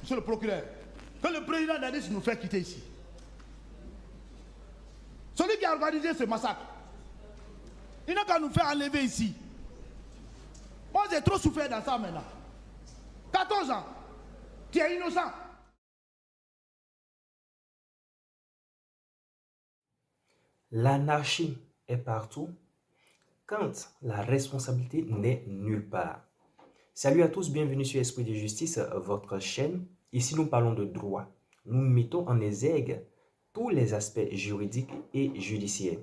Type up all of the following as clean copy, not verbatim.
monsieur le procureur, que le président Dadis nous fait quitter ici. Celui qui a organisé ce massacre, il n'a qu'à nous faire enlever ici. Moi, j'ai trop souffert dans ça maintenant. 14 ans, tu es innocent. L'anarchie est partout quand la responsabilité n'est nulle part. Salut à tous, bienvenue sur Esprit de Justice, votre chaîne. Ici, nous parlons de droit. Nous mettons en exergue tous les aspects juridiques et judiciaires.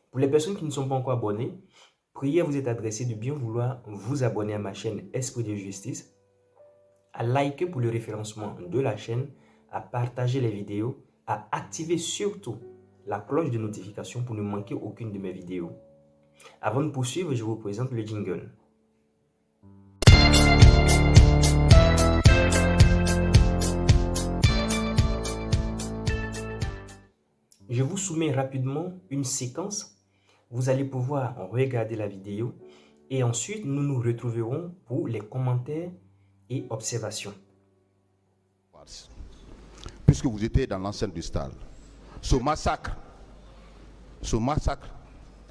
Pour les personnes qui ne sont pas encore abonnées, priez à vous être adressé de bien vouloir vous abonner à ma chaîne Esprit de Justice, à liker pour le référencement de la chaîne, à partager les vidéos, à activer surtout la cloche de notification pour ne manquer aucune de mes vidéos. Avant de poursuivre, je vous présente le jingle. Je vous soumets rapidement une séquence. Vous allez pouvoir regarder la vidéo et ensuite nous nous retrouverons pour les commentaires et observations. Puisque vous étiez dans l'enceinte du stade, ce massacre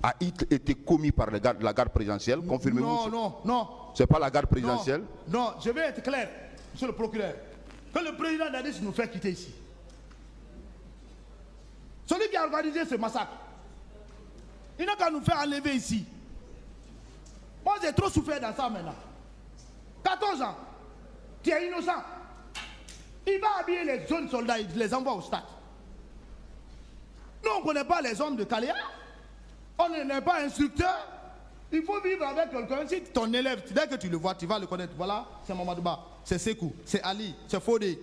a été commis par la garde présidentielle. Confirmez-vous? Non. C'est pas la garde présidentielle? Non, je vais être clair, monsieur le procureur. Que le président Dadis nous fait quitter ici. Celui qui a organisé ce massacre, il n'a qu'à nous faire enlever ici. Moi, j'ai trop souffert dans ça maintenant. 14 ans, tu es innocent. Il va habiller les jeunes soldats, il les envoie au stade. Nous, on ne connaît pas les hommes de Kaléa. On n'est pas instructeur. Il faut vivre avec quelqu'un. Si ton élève, dès que tu le vois, tu vas le connaître. Voilà, c'est Mamadouba, c'est Sekou, c'est Ali, c'est Fodé.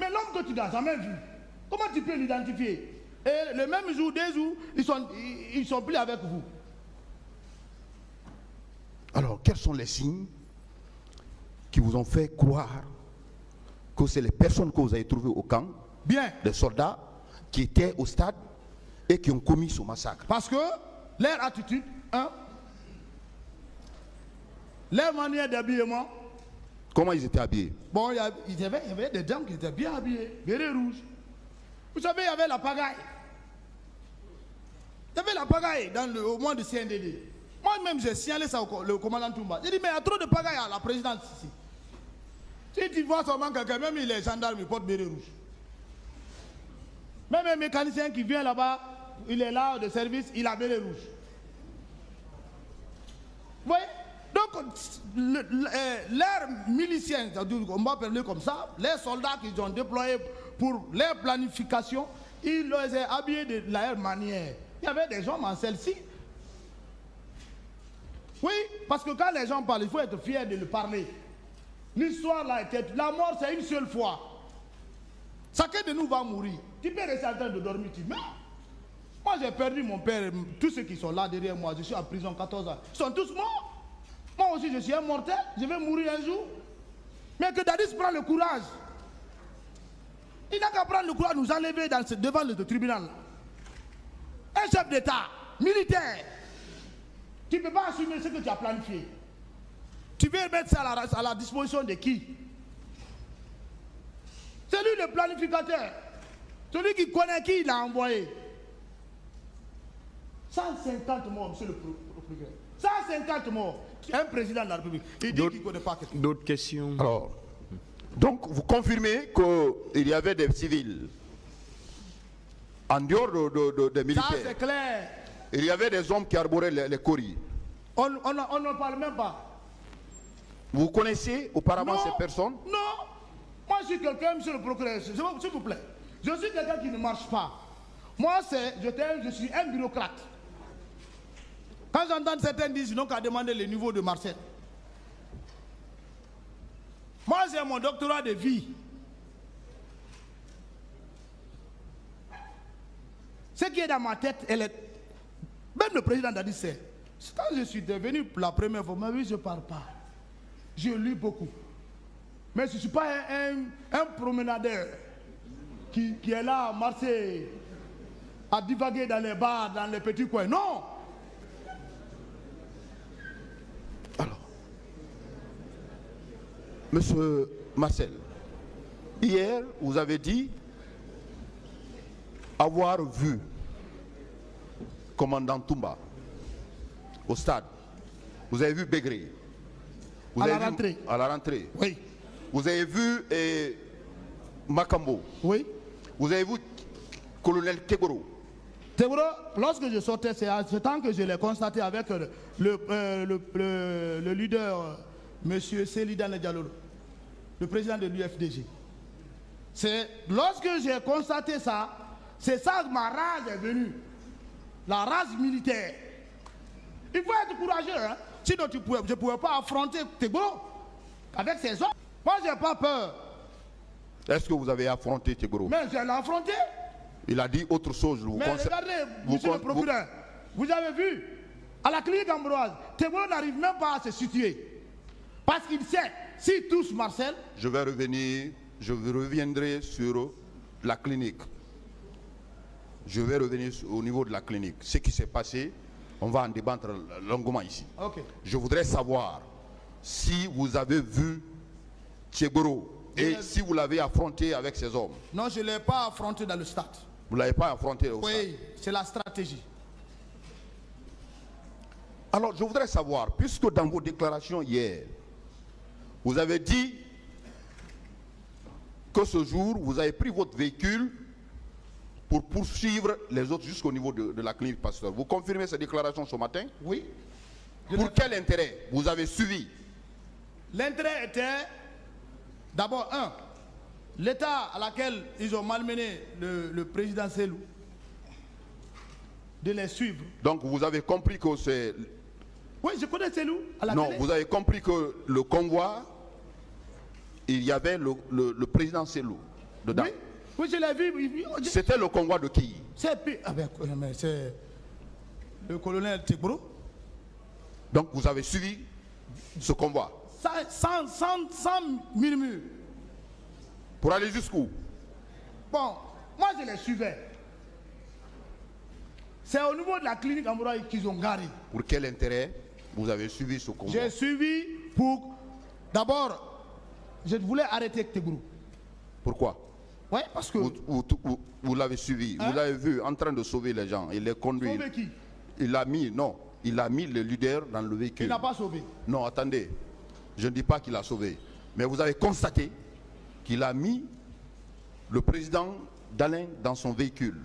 Mais l'homme que tu n'as jamais vu, comment tu peux l'identifier? Et le même jour, 2 jours, ils sont plus avec vous. Alors, quels sont les signes qui vous ont fait croire que c'est les personnes que vous avez trouvées au camp, Bien, des soldats qui étaient au stade et qui ont commis ce massacre? parce que leur attitude, leur manière d'habillement, Comment ils étaient habillés? bon, il y avait des dames qui étaient bien habillées, bérets rouges. Vous savez, il y avait la pagaille. Il y avait la pagaille au mois de CNDD. Moi-même, j'ai signalé ça au commandant Toumba. J'ai dit, mais il y a trop de pagaille à la présidence ici. Si tu vois seulement quelqu'un, même il est gendarme, il porte béret rouge. Même un mécanicien qui vient là-bas, il est là de service, il a béret rouge. Vous voyez? Donc, leurs miliciens, on va parler comme ça, les soldats qu'ils ont déployés pour leur planification, ils les ont habillés de la même manière. Il y avait des hommes en celle-ci. Oui, parce que quand les gens parlent, il faut être fier de le parler. L'histoire là était, la mort c'est une seule fois. Chacun de nous va mourir. Tu peux rester en train de dormir, tu meurs. Moi j'ai perdu mon père, tous ceux qui sont là derrière moi, je suis en prison 14 ans. Ils sont tous morts. Moi aussi je suis un mortel, je vais mourir un jour. Mais que Dadis prend le courage. Il n'a qu'à prendre le courage de nous enlever devant le tribunal. Un chef d'État, militaire, tu ne peux pas assumer ce que tu as planifié. Tu veux mettre ça à la disposition de qui? C'est lui le planificateur. Celui qui connaît qui il a envoyé. 150 morts, monsieur le procureur. 150 morts. Un président de la République. Il dit qu'il ne connaît pas quelqu'un. D'autres questions? Alors, donc vous confirmez qu'il y avait des civils en dehors des militaires? Ça c'est clair. Il y avait des hommes qui arboraient les coris. On ne parle même pas. Vous connaissez auparavant Non, ces personnes? Non. Moi je suis quelqu'un, monsieur le procureur, s'il vous plaît. Je suis quelqu'un qui ne marche pas. Moi je suis un bureaucrate. Quand j'entends certains disent, ils n'ont qu'à demander le niveau de Marcel. Moi j'ai mon doctorat de vie. Ce qui est dans ma tête, même le président Dadis sait. Quand je suis devenu pour la première fois, mais oui, je ne parle pas. Je lis beaucoup. Mais je ne suis pas un promenadeur qui est là à Marseille, à divaguer dans les bars, dans les petits coins. Non! Alors, monsieur Marcel, Hier, vous avez dit avoir vu commandant Toumba au stade. Vous avez vu Begré. Vous À la avez vu, rentrée. à la rentrée. Oui. Vous avez vu Makambo. Oui. Vous avez vu colonel Kegoro. Tebro, lorsque je sortais, c'est à ce temps que je l'ai constaté avec le leader, M. Selidane Diallo, le président de l'UFDG. C'est lorsque j'ai constaté ça, c'est ça que ma rage est venue. La rage militaire. Il faut être courageux, hein? Sinon je ne pouvais pas affronter Tebro avec ses hommes. Moi, je n'ai pas peur. Est-ce que vous avez affronté Kegoro? Mais je l'ai affronté. Il a dit autre chose. Mais regardez, monsieur le procureur, vous avez vu, à la clinique Ambroise, Tebro n'arrive même pas à se situer. Parce qu'il sait, s'il touche Marcel... Je reviendrai sur la clinique. Je vais revenir au niveau de la clinique. Ce qui s'est passé, on va en débattre longuement ici. Ok. Je voudrais savoir si vous avez vu Tchegoro et si vous l'avez affronté avec ses hommes. Non, je ne l'ai pas affronté dans le stade. Vous ne l'avez pas affronté au stade? Oui, c'est la stratégie. Alors, je voudrais savoir, puisque dans vos déclarations hier, vous avez dit que ce jour, vous avez pris votre véhicule pour poursuivre les autres jusqu'au niveau de la clinique Pasteur. Vous confirmez ces déclarations ce matin? Oui. Pour quel intérêt vous avez suivi? L'intérêt était, d'abord, l'état à laquelle ils ont malmené le président Selou, de les suivre. Donc vous avez compris que c'est... Oui, je connais Selou à la Non, télé. vous avez compris que le convoi, il y avait le président Selou dedans. Oui, oui, je l'ai vu. C'était le convoi de qui? C'est le colonel Tebro. Donc vous avez suivi ce convoi. Sans murmure. Pour aller jusqu'où? Bon, moi je les suivais. C'est au niveau de la clinique Amouroï qu'ils ont garé. Pour quel intérêt vous avez suivi ce convoi? J'ai suivi pour... D'abord, je voulais arrêter Tebro. Pourquoi? Oui, parce que... Vous l'avez suivi, Hein? vous l'avez vu en train de sauver les gens. Il les conduit. Sauver qui? Il a mis le leader dans le véhicule. Il n'a pas sauvé. Non, attendez. Je ne dis pas qu'il a sauvé. Mais vous avez constaté qu'il a mis le président d'Alain dans son véhicule,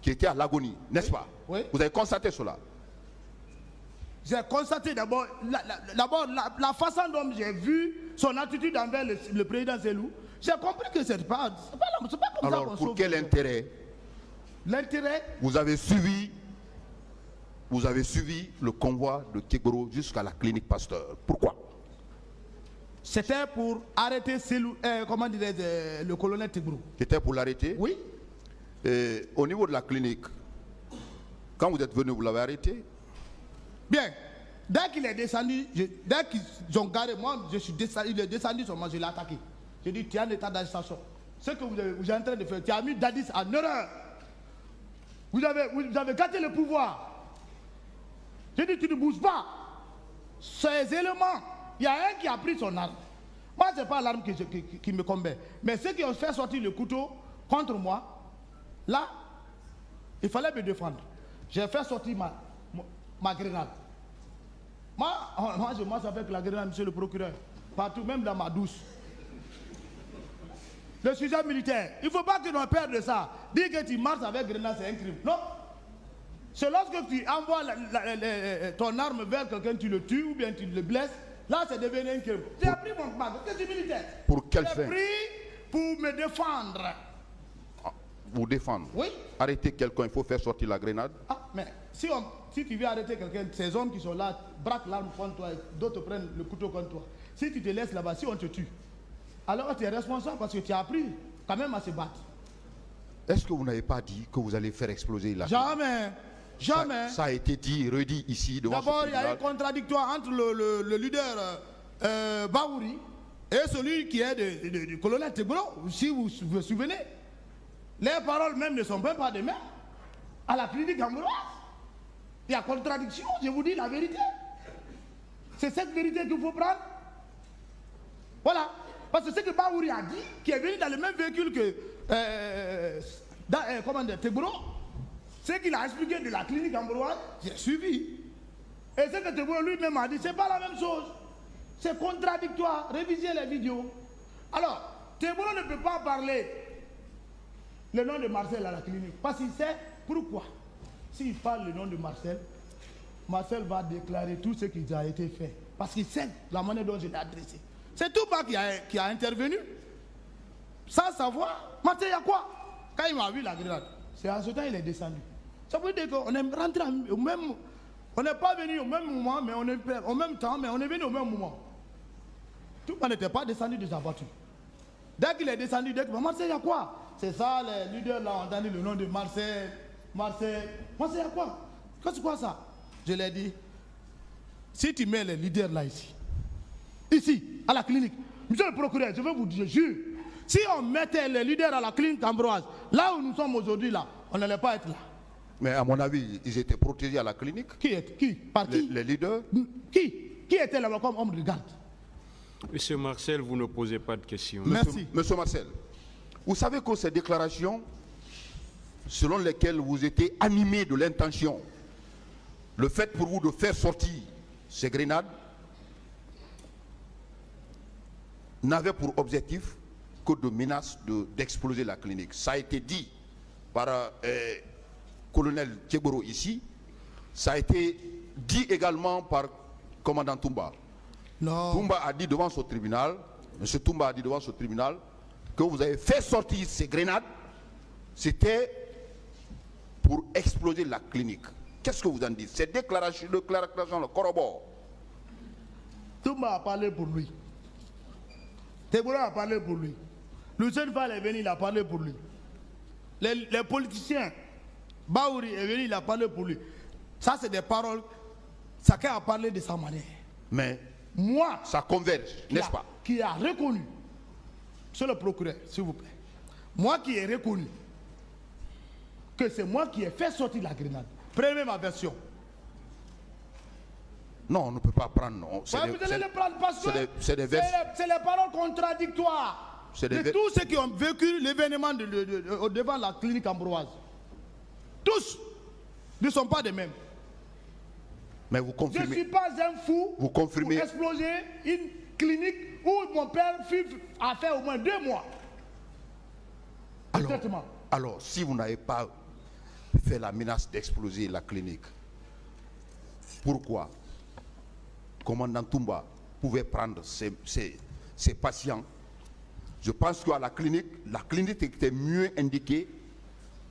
qui était à l'agonie, n'est-ce pas? Oui. Vous avez constaté cela? J'ai constaté d'abord la façon dont j'ai vu son attitude envers le président Zelou. J'ai compris que c'est pas comme ça qu'on Alors, pour sauve quel les gens. intérêt L'intérêt, vous avez suivi le convoi de Kegoro jusqu'à la clinique Pasteur? Pourquoi? c'était pour arrêter Zelou, le colonel Tebro. C'était pour l'arrêter? Oui. Et au niveau de la clinique, quand vous êtes venu, vous l'avez arrêté? Bien. Dès qu'il est descendu, dès qu'ils ont garé, moi, je suis descendu, il est descendu sur moi, je l'ai attaqué. J'ai dit, tu es en état d'agitation. Ce que vous êtes en train de faire, tu as mis Dadis en erreur. Vous avez gâté le pouvoir. J'ai dit, tu ne bouges pas. Ces éléments, il y a un qui a pris son arme. Moi, ce n'est pas l'arme qui me combat. Mais ceux qui ont fait sortir le couteau contre moi, là, il fallait me défendre. J'ai fait sortir ma grenade. Moi, je marche avec la grenade, monsieur le procureur. Partout, même dans ma douce. Le sujet militaire, il ne faut pas que l'on perde de ça. Dire que tu marches avec grenade, c'est un crime. Non. C'est lorsque tu envoies ton arme vers quelqu'un, tu le tues ou bien tu le blesses, là, c'est devenu un crime. J'ai pris mon bague, c'est militaire. Pour quelle fin? J'ai pris pour me défendre. Vous défendre? Oui. Arrêter quelqu'un, il faut faire sortir la grenade? Ah, mais si tu veux arrêter quelqu'un, ces hommes qui sont là braquent l'arme contre toi, d'autres prennent le couteau contre toi. Si tu te laisses là-bas, si on te tue, alors tu es responsable parce que tu as appris quand même à se battre. Est-ce que vous n'avez pas dit que vous allez faire exploser la... Jamais. Jamais. Ça a été dit, redit ici devant ce D'abord, il y a tribunal. un contradictoire entre le leader Baouri et celui qui est du colonel Tebro, si vous vous souvenez. Les paroles même ne sont même pas des mêmes. À la clinique Ambroise, il y a contradiction, je vous dis la vérité. C'est cette vérité qu'il faut prendre. Voilà. Parce que ce que Baouri a dit, qui est venu dans le même véhicule que Teboro, ce qu'il a expliqué de la clinique Ambroise, j'ai suivi. Et ce que Teboro lui-même a dit, c'est pas la même chose. C'est contradictoire. Révisez les vidéos. Alors, Teboro ne peut pas parler le nom de Marcel à la clinique. Parce qu'il sait pourquoi. S'il parle le nom de Marcel, Marcel va déclarer tout ce qui a été fait. Parce qu'il sait la manière dont je l'ai adressé. C'est Toumba qui a intervenu. Sans savoir. Marcel, il y a quoi? Quand il m'a vu la grenade, c'est à ce temps il est descendu. Ça veut dire qu'on est rentré au même. On n'est pas venu au même moment, mais on est au même temps, mais on est venu au même moment. Toumba n'était pas descendu de sa voiture. Dès qu'il est descendu, Marcel, il y a quoi? C'est ça, les leaders là ont entendu le nom de Marcel. Marcel, il y a quoi? C'est quoi ça? Je l'ai dit. Si tu mets les leaders là ici, à la clinique, monsieur le procureur, je veux vous dire, je jure, si on mettait les leaders à la clinique Ambroise, là où nous sommes aujourd'hui là, on n'allait pas être là. Mais à mon avis, ils étaient protégés à la clinique. Par qui? Les leaders. Qui était là-bas comme homme de garde? Monsieur Marcel, vous ne posez pas de questions. Merci. Monsieur Marcel, vous savez que ces déclarations, selon lesquelles vous étiez animé de l'intention, le fait pour vous de faire sortir ces grenades, n'avait pour objectif que de menace d'exploser la clinique. Ça a été dit par colonel Teboro ici, ça a été dit également par commandant Toumba. Non. Toumba a dit devant ce tribunal, M. Toumba a dit devant ce tribunal, que vous avez fait sortir ces grenades, c'était pour exploser la clinique. Qu'est-ce que vous en dites? Cette déclaration le corrobore. Toumba a parlé pour lui. Teboro a parlé pour lui. Lucien Fall est venu, il a parlé pour lui. Les politiciens, Baouri est venu, il a parlé pour lui. Ça, c'est des paroles. Chacun a parlé de sa manière. Mais moi, ça converge, n'est-ce pas? Qui a reconnu, monsieur le procureur, s'il vous plaît, moi qui ai reconnu que c'est moi qui ai fait sortir la grenade. Prenez ma version. Non, on ne peut pas prendre. Non. Vous allez le prendre parce que c'est les paroles contradictoires de tous ceux qui ont vécu l'événement devant la clinique Ambroise. Tous ne sont pas des mêmes. Mais vous confirmez. Je ne suis pas un fou vous confirmez, pour exploser une clinique où mon père a fait au moins 2 mois. Alors, si vous n'avez pas fait la menace d'exploser la clinique, pourquoi commandant Toumba pouvait prendre ses patients? Je pense qu'à la clinique était mieux indiquée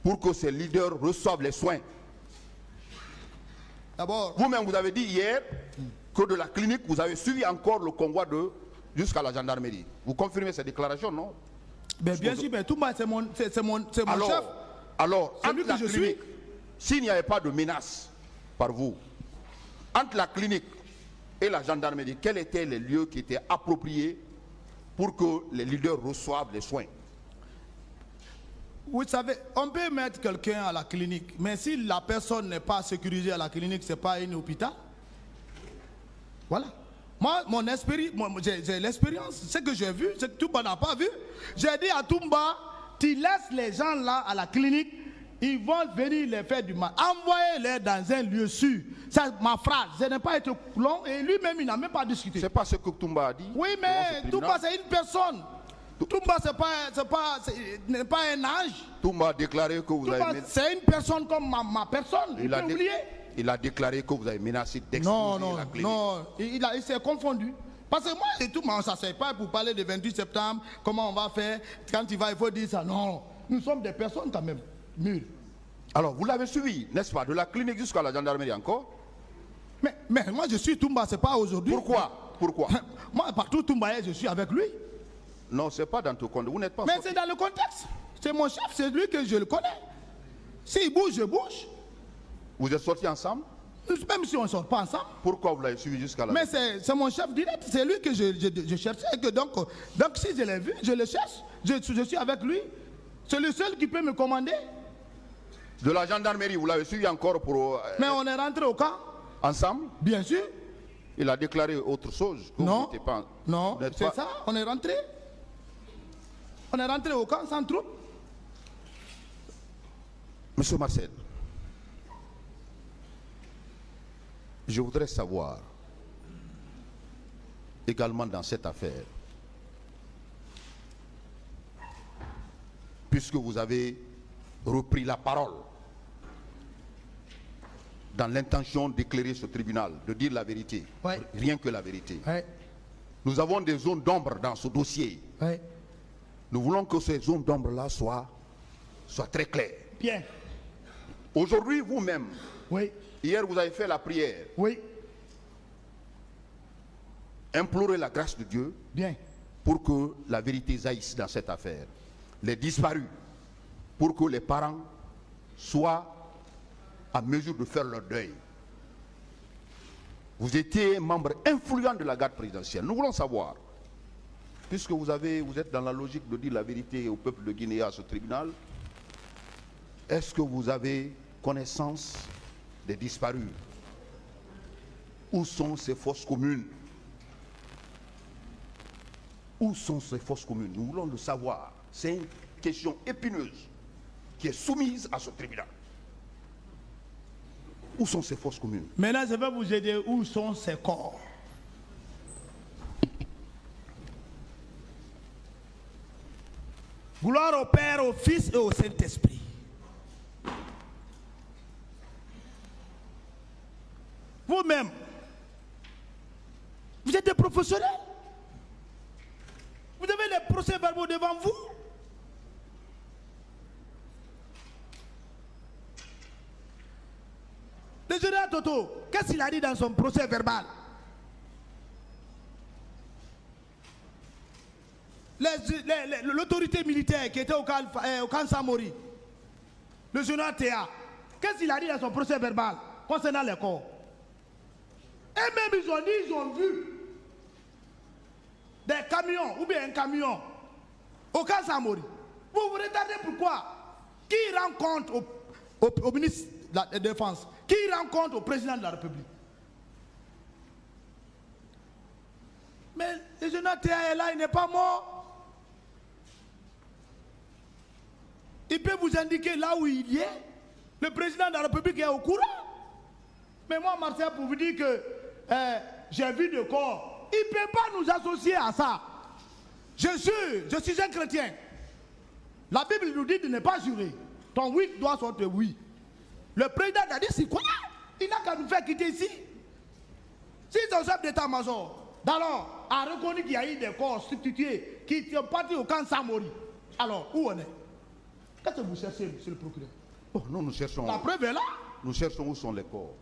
pour que ses leaders reçoivent les soins. D'abord, vous-même, vous avez dit hier que de la clinique, vous avez suivi encore le convoi jusqu'à la gendarmerie. Vous confirmez cette déclaration, non? Ben, bien sûr, mais Toumba, c'est mon chef. Alors, celui que je suis. S'il n'y avait pas de menace par vous, entre la clinique et la gendarmerie, quels étaient les lieux qui étaient appropriés pour que les leaders reçoivent les soins? Vous savez, on peut mettre quelqu'un à la clinique, mais si la personne n'est pas sécurisée à la clinique, ce n'est pas un hôpital. Voilà. Moi, j'ai l'expérience. Ce que j'ai vu, ce que Toumba n'a pas vu. J'ai dit à Toumba, tu laisses les gens là à la clinique, ils vont venir les faire du mal. Envoyez-les dans un lieu sûr. C'est ma phrase. Ce n'est pas été long et lui-même, il n'a même pas discuté. C'est pas ce que Toumba a dit. Oui, mais Toumba, c'est une personne. Toumba, n'est pas un ange. Toumba a déclaré que vous avez... C'est une personne comme ma personne. Il a déclaré que vous avez menacé d'exploser la clinique. Non, il s'est confondu. Parce que moi et Toumba, on ne s'assied pas pour parler du 28 septembre, comment on va faire, quand il faut dire ça. Non, nous sommes des personnes quand même mûres. Alors, vous l'avez suivi, n'est-ce pas, de la clinique jusqu'à la gendarmerie encore? Mais moi, je suis Toumba, c'est pas aujourd'hui. Pourquoi Moi, partout Toumba, je suis avec lui. Non, c'est pas dans ton compte. Vous n'êtes pas Mais sorti. c'est dans le contexte. C'est mon chef, c'est lui que je le connais. S'il bouge, je bouge. Vous êtes sortis ensemble? Même si on ne sort pas ensemble. Pourquoi vous l'avez suivi jusqu'à là? Mais c'est mon chef direct, c'est lui que je cherchais. Et que donc, si je l'ai vu, je le cherche. Je suis avec lui. C'est le seul qui peut me commander. De la gendarmerie, vous l'avez suivi encore pour... Mais on est rentré au camp. Ensemble? Bien sûr. Il a déclaré autre chose. Non, c'est ça, on est rentré. On est rentré au camp sans troupes. Monsieur Marcel, je voudrais savoir, également dans cette affaire, puisque vous avez repris la parole dans l'intention d'éclairer ce tribunal, de dire la vérité, Ouais. rien que la vérité. Ouais. Nous avons des zones d'ombre dans ce dossier. Ouais. Nous voulons que ces zones d'ombre-là soient très claires. Bien. Aujourd'hui, vous-même, Oui. hier vous avez fait la prière, Oui. implorer la grâce de Dieu Bien. pour que la vérité jaillisse dans cette affaire. Les disparus, pour que les parents soient à mesure de faire leur deuil. Vous étiez membre influent de la garde présidentielle. Nous voulons savoir, puisque vous êtes dans la logique de dire la vérité au peuple de Guinée, à ce tribunal, est-ce que vous avez connaissance des disparus? Où sont ces fosses communes? Où sont ces fosses communes? Nous voulons le savoir. C'est une question épineuse qui est soumise à ce tribunal. Où sont ces fosses communes? Maintenant, je vais vous aider. Où sont ces corps? Gloire au Père, au Fils et au Saint-Esprit. Vous-même, vous êtes des professionnels. Vous avez les procès-verbaux devant vous. Le général Toto, qu'est-ce qu'il a dit dans son procès verbal? L'autorité militaire qui était au camp Samori, le général Théa, qu'est-ce qu'il a dit dans son procès verbal concernant les corps? Et même ils ont vu des camions ou bien un camion au camp Samori. Vous vous retardez pourquoi? Qui rend compte au ministre de la Défense? Qui rend compte au président de la République? Mais le général Théa est là, il n'est pas mort. Il peut vous indiquer là où il est. Le président de la République est au courant. Mais moi, Marcel, pour vous dire que j'ai vu de corps, il ne peut pas nous associer à ça. Je suis un chrétien. La Bible nous dit de ne pas jurer. Ton oui doit sortir oui. Le président a dit c'est quoi? Il n'a qu'à nous faire quitter ici. Si son chef d'état-major, d'alors, a reconnu qu'il y a eu des corps substitués qui sont partis au camp Samori, alors où on est? Qu'est-ce que vous cherchez, monsieur le procureur? Oh, nous cherchons. La preuve est là. Nous cherchons où sont les corps.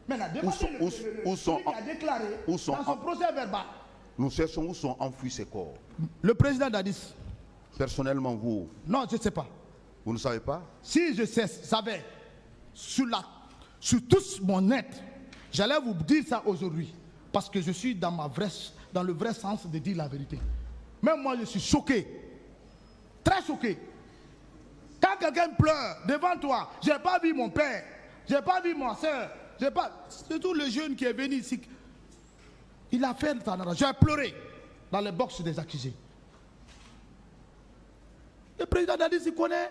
Maintenant, Où a déclaré où sont dans son procès verbal. Nous cherchons où sont enfouis ces corps. Le président d'Addis. Personnellement, vous, Non, je ne sais pas. vous ne savez pas? Si je savais, sur tout mon être, j'allais vous dire ça aujourd'hui. Parce que je suis dans le vrai sens de dire la vérité. Même moi, je suis choqué. Très choqué. Quand quelqu'un pleure devant toi, je n'ai pas vu mon père, je n'ai pas vu ma soeur, c'est tout le jeune qui est venu ici. Il a fait ça. J'ai pleuré dans les box des accusés. Le président a dit qu'il connaît.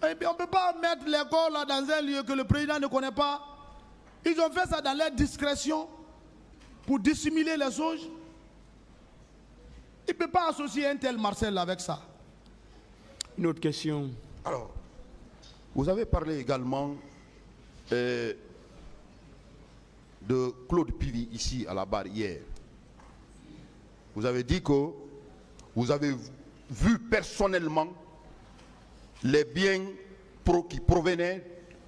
Et puis on ne peut pas mettre les corps là dans un lieu que le président ne connaît pas. Ils ont fait ça dans leur discrétion pour dissimuler les choses. Il ne peut pas associer un tel Marcel avec ça. Une autre question. Alors, vous avez parlé également de Claude Pivy ici à la barre hier. Vous avez dit que vous avez vu personnellement les biens qui provenaient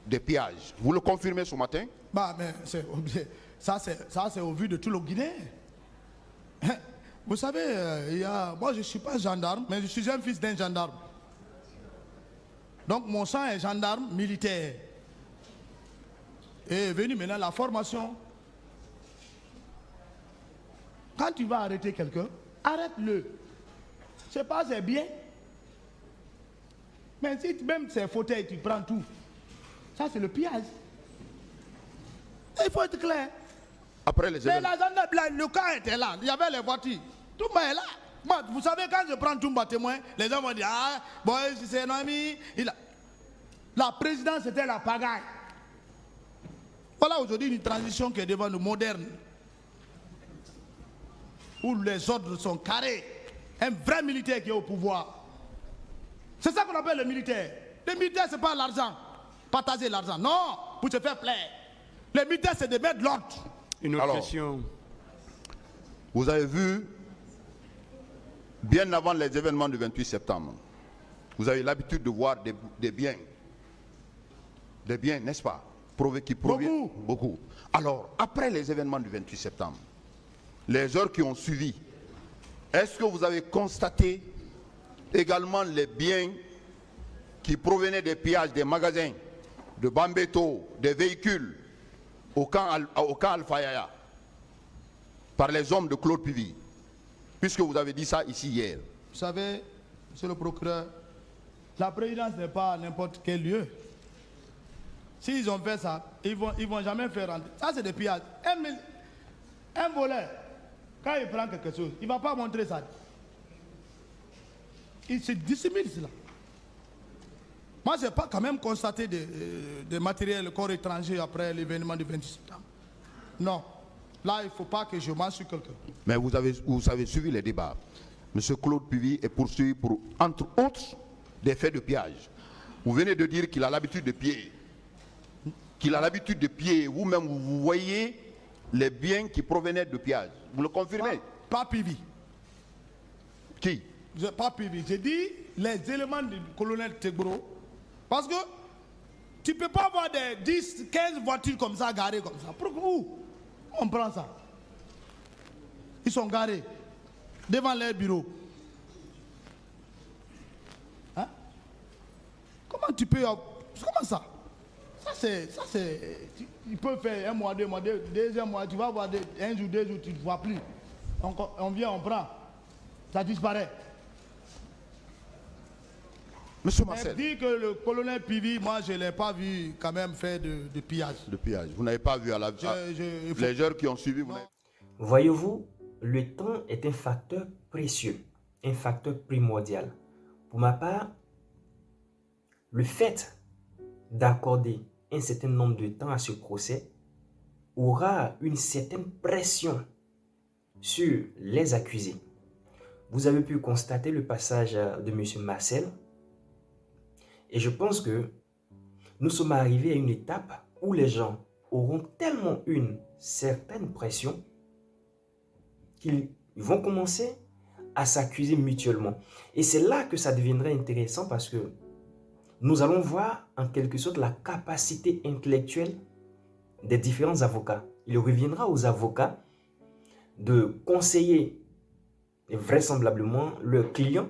des pillages. Vous le confirmez ce matin? Bah, mais ça c'est au vu de tout le Guinéen. Vous savez, moi je ne suis pas gendarme, mais je suis un fils d'un gendarme. Donc mon sang est gendarme militaire. Et est venu maintenant la formation. Quand tu vas arrêter quelqu'un, arrête-le. C'est pas ses biens. Mais si même ses fauteuils, tu prends tout. Ça c'est le pillage. Il faut être clair. Après les Mais la gendarmerie, le cas était là. Il y avait les voitures. Tout le monde est là. Moi, vous savez, quand je prends Toumba témoin, les gens vont dire, ah, bon, c'est un ami. La présidence, c'était la pagaille. Voilà aujourd'hui une transition qui est devant nous, moderne, où les ordres sont carrés. Un vrai militaire qui est au pouvoir. C'est ça qu'on appelle le militaire. Le militaire, ce n'est pas l'argent. Partager l'argent. Non, pour se faire plaisir. Le militaire, c'est de mettre l'ordre. Une autre Alors, question. Vous avez vu, bien avant les événements du 28 septembre, vous avez l'habitude de voir des biens. Des biens, n'est-ce pas? Qui proviennent beaucoup. Alors, après les événements du 28 septembre, les heures qui ont suivi, est-ce que vous avez constaté également les biens qui provenaient des pillages des magasins, de Bambeto, des véhicules au camp Alpha Yaya, par les hommes de Claude Pivy, puisque vous avez dit ça ici hier? Vous savez, monsieur le procureur, la présidence n'est pas à n'importe quel lieu. S'ils ont fait ça, ils vont jamais faire rentrer. Ça, c'est des pillages. Un voleur, quand il prend quelque chose, il ne va pas montrer ça. Il se dissimule cela. Moi, je n'ai pas quand même constaté des matériels corps étrangers après l'événement du 26 septembre. Non. Là, il ne faut pas que je marche sur quelqu'un. Mais vous avez suivi les débats. Monsieur Claude Pivy est poursuivi pour, entre autres, des faits de pillage. Vous venez de dire qu'il a l'habitude de piller. Qu'il a l'habitude de piller. Vous-même, vous voyez les biens qui provenaient de pillage. Vous le confirmez? Pas Pivy. Qui? Pas Pivy. J'ai dit les éléments du colonel Tegbro. Parce que tu ne peux pas avoir des 10, 15 voitures comme ça, garées comme ça. Où on prend ça? Ils sont garés devant leur bureau. Hein? Comment tu peux... Comment ça? Ça c'est... Il peut faire un mois, 2 mois, deuxième mois, tu vas voir un jour, 2 jours, tu ne vois plus. On vient, on prend. Ça disparaît. Monsieur Marcel. Mais dit que le colonel Pivy, moi je ne l'ai pas vu quand même faire de pillage. De pillage. Vous n'avez pas vu à la... les heures qui ont suivi, vous n'avez... Voyez-vous, le temps est un facteur précieux, un facteur primordial. Pour ma part, le fait d'accorder un certain nombre de temps à ce procès aura une certaine pression sur les accusés. Vous avez pu constater le passage de M. Marcel et je pense que nous sommes arrivés à une étape où les gens auront tellement une certaine pression qu'ils vont commencer à s'accuser mutuellement. Et c'est là que ça deviendrait intéressant parce que nous allons voir en quelque sorte la capacité intellectuelle des différents avocats. Il reviendra aux avocats de conseiller vraisemblablement leur client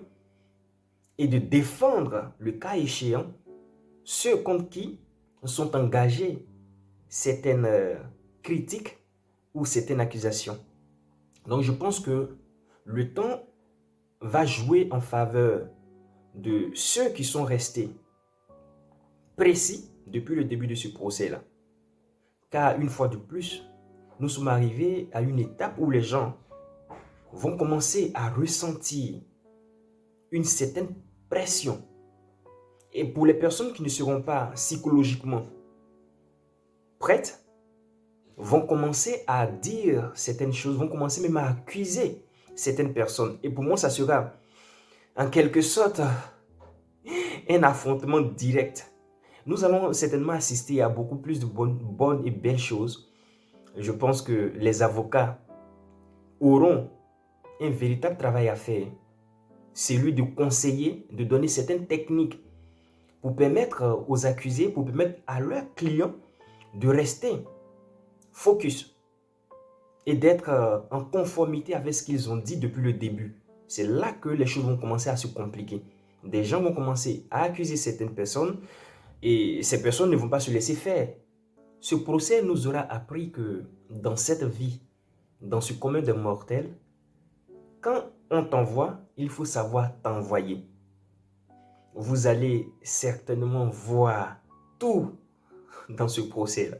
et de défendre le cas échéant ceux contre qui sont engagés certaines critiques ou certaines accusations. Donc je pense que le temps va jouer en faveur de ceux qui sont restés précis depuis le début de ce procès-là. Car une fois de plus, nous sommes arrivés à une étape où les gens vont commencer à ressentir une certaine pression. Et pour les personnes qui ne seront pas psychologiquement prêtes, vont commencer à dire certaines choses, vont commencer même à accuser certaines personnes. Et pour moi, ça sera en quelque sorte un affrontement direct. Nous allons certainement assister à beaucoup plus de bonnes et belles choses. Je pense que les avocats auront un véritable travail à faire. Celui de conseiller, de donner certaines techniques pour permettre aux accusés, pour permettre à leurs clients de rester focus et d'être en conformité avec ce qu'ils ont dit depuis le début. C'est là que les choses vont commencer à se compliquer. Des gens vont commencer à accuser certaines personnes et ces personnes ne vont pas se laisser faire. Ce procès nous aura appris que dans cette vie, dans ce commun des mortels, quand on t'envoie, il faut savoir t'envoyer. Vous allez certainement voir tout dans ce procès-là.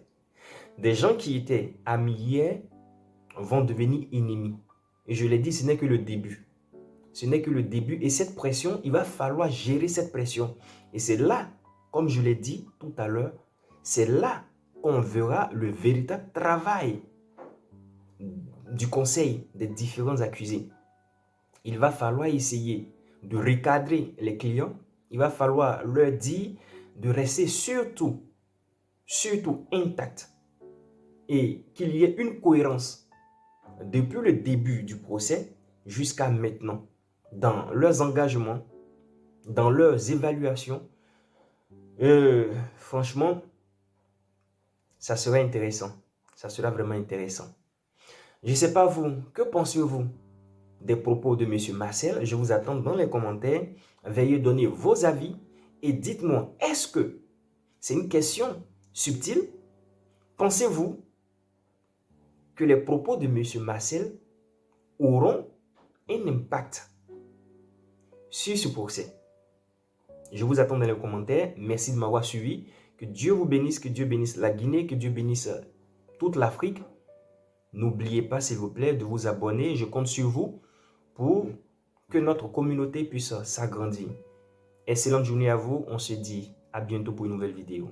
Des gens qui étaient amis hier vont devenir ennemis. Et je l'ai dit, ce n'est que le début. ce n'est que le début. Et cette pression, il va falloir gérer cette pression. Et c'est là, comme je l'ai dit tout à l'heure, c'est là qu'on verra le véritable travail du conseil des différents accusés. Il va falloir essayer de recadrer les clients. Il va falloir leur dire de rester surtout intact et qu'il y ait une cohérence depuis le début du procès jusqu'à maintenant dans leurs engagements, dans leurs évaluations. Franchement, ça serait intéressant. Ça sera vraiment intéressant. Je ne sais pas vous, que pensez-vous des propos de M. Marcel? Je vous attends dans les commentaires. Veuillez donner vos avis et dites-moi, est-ce que c'est une question subtile? Pensez-vous que les propos de M. Marcel auront un impact sur ce procès? Je vous attends dans les commentaires. Merci de m'avoir suivi. Que Dieu vous bénisse, que Dieu bénisse la Guinée, que Dieu bénisse toute l'Afrique. N'oubliez pas, s'il vous plaît, de vous abonner. Je compte sur vous pour que notre communauté puisse s'agrandir. Excellente journée à vous. On se dit à bientôt pour une nouvelle vidéo.